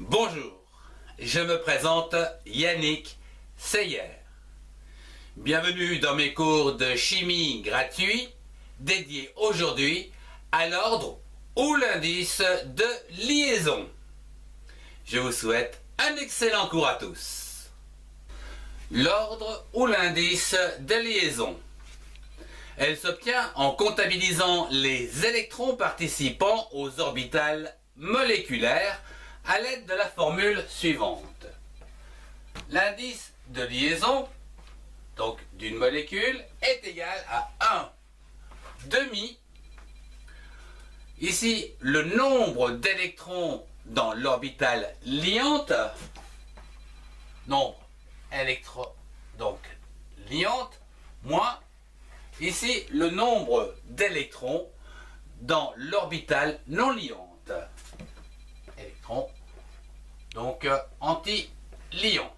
Bonjour, je me présente Yannick Seyer. Bienvenue dans mes cours de chimie gratuits dédiés aujourd'hui à l'ordre ou l'indice de liaison. Je vous souhaite un excellent cours à tous. L'ordre ou l'indice de liaison. Elle s'obtient en comptabilisant les électrons participant aux orbitales moléculaires à l'aide de la formule suivante. L'indice de liaison, donc d'une molécule, est égal à 1 demi. Ici, le nombre d'électrons dans l'orbitale liante, nombre donc liante, moins, ici, le nombre d'électrons dans l'orbitale non liante. Électrons, donc anti-lion.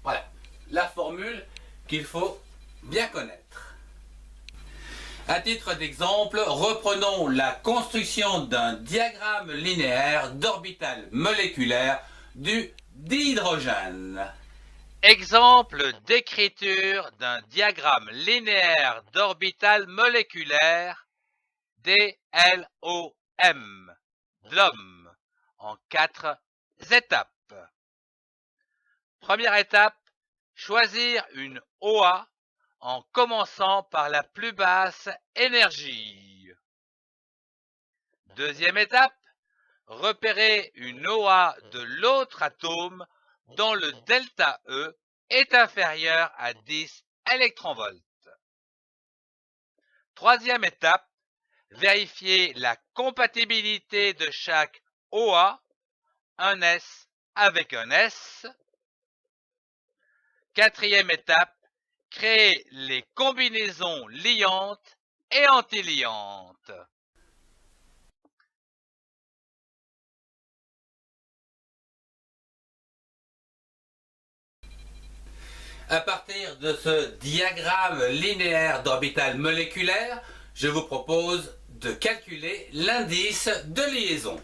Voilà, la formule qu'il faut bien connaître. À titre d'exemple, reprenons la construction d'un diagramme linéaire d'orbital moléculaire du dihydrogène. Exemple d'écriture d'un diagramme linéaire d'orbital moléculaire DLOM, DLOM, en 4 étapes. Première étape, choisir une OA en commençant par la plus basse énergie. Deuxième étape, repérer une OA de l'autre atome dont le delta E est inférieur à 10 électronvolts. Troisième étape, vérifier la compatibilité de chaque OA, un S avec un S. Quatrième étape, créer les combinaisons liantes et antiliantes. À partir de ce diagramme linéaire d'orbital moléculaire, je vous propose de calculer l'indice de liaison.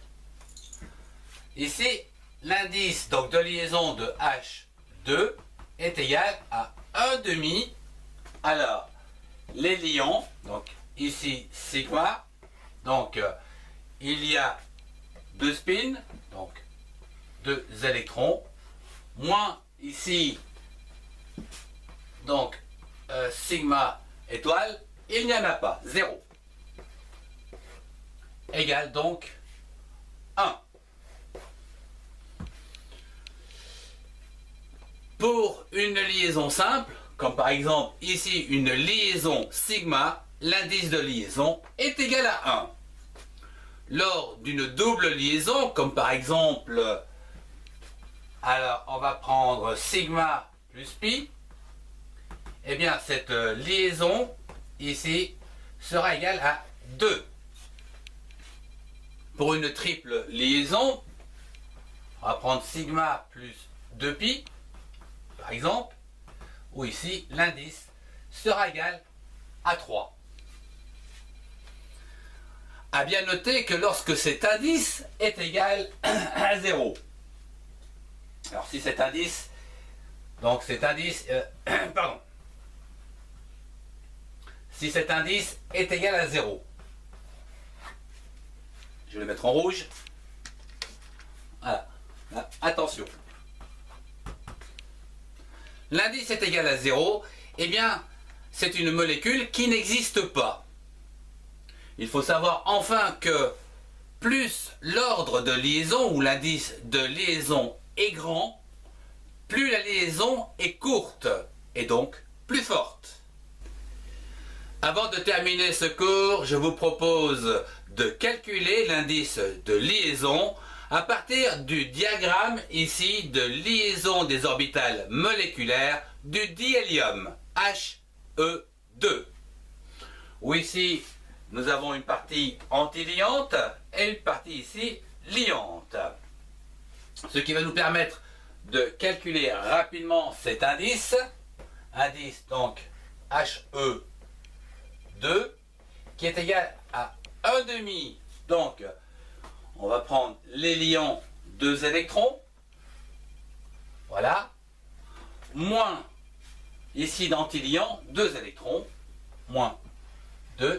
Ici, l'indice de liaison de H2 est égal à 1 demi. Alors, les lions, donc ici sigma, donc il y a 2 spins, donc 2 électrons, moins ici, donc sigma étoile, il n'y en a pas, 0. Égale donc 1. Pour une liaison simple, comme par exemple ici une liaison sigma, l'indice de liaison est égal à 1. Lors d'une double liaison, comme par exemple, alors on va prendre sigma plus pi, eh bien cette liaison ici sera égale à 2. Pour une triple liaison, on va prendre sigma plus 2pi, par exemple, où ici l'indice sera égal à 3. À bien noter que lorsque cet indice est égal à 0, alors si cet indice, donc cet indice, pardon, si cet indice est égal à 0, je vais le mettre en rouge, voilà, là, attention. L'indice est égal à 0, eh bien, c'est une molécule qui n'existe pas. Il faut savoir enfin que plus l'ordre de liaison ou l'indice de liaison est grand, plus la liaison est courte et donc plus forte. Avant de terminer ce cours, je vous propose de calculer l'indice de liaison à partir du diagramme ici de liaison des orbitales moléculaires du dihélium He2, où ici nous avons une partie antiliante et une partie ici liante. Ce qui va nous permettre de calculer rapidement cet indice donc He2, qui est égal à 1 demi. Donc, on va prendre les liants 2 électrons. Voilà. Moins, ici d'antilion, 2 électrons. Moins 2,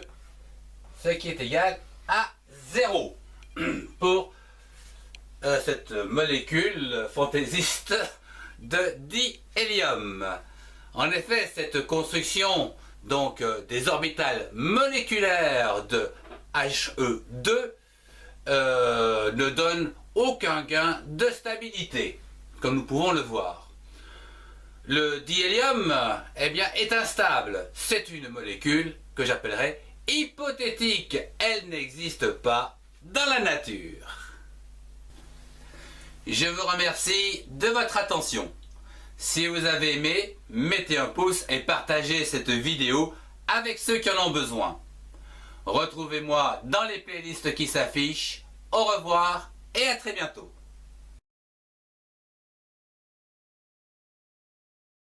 ce qui est égal à 0 pour cette molécule fantaisiste de dihélium. En effet, cette construction donc des orbitales moléculaires de He2 ne donne aucun gain de stabilité, comme nous pouvons le voir. Le dihélium eh bien, est instable. C'est une molécule que j'appellerais hypothétique. Elle n'existe pas dans la nature. Je vous remercie de votre attention. Si vous avez aimé, mettez un pouce et partagez cette vidéo avec ceux qui en ont besoin. Retrouvez-moi dans les playlists qui s'affichent. Au revoir et à très bientôt.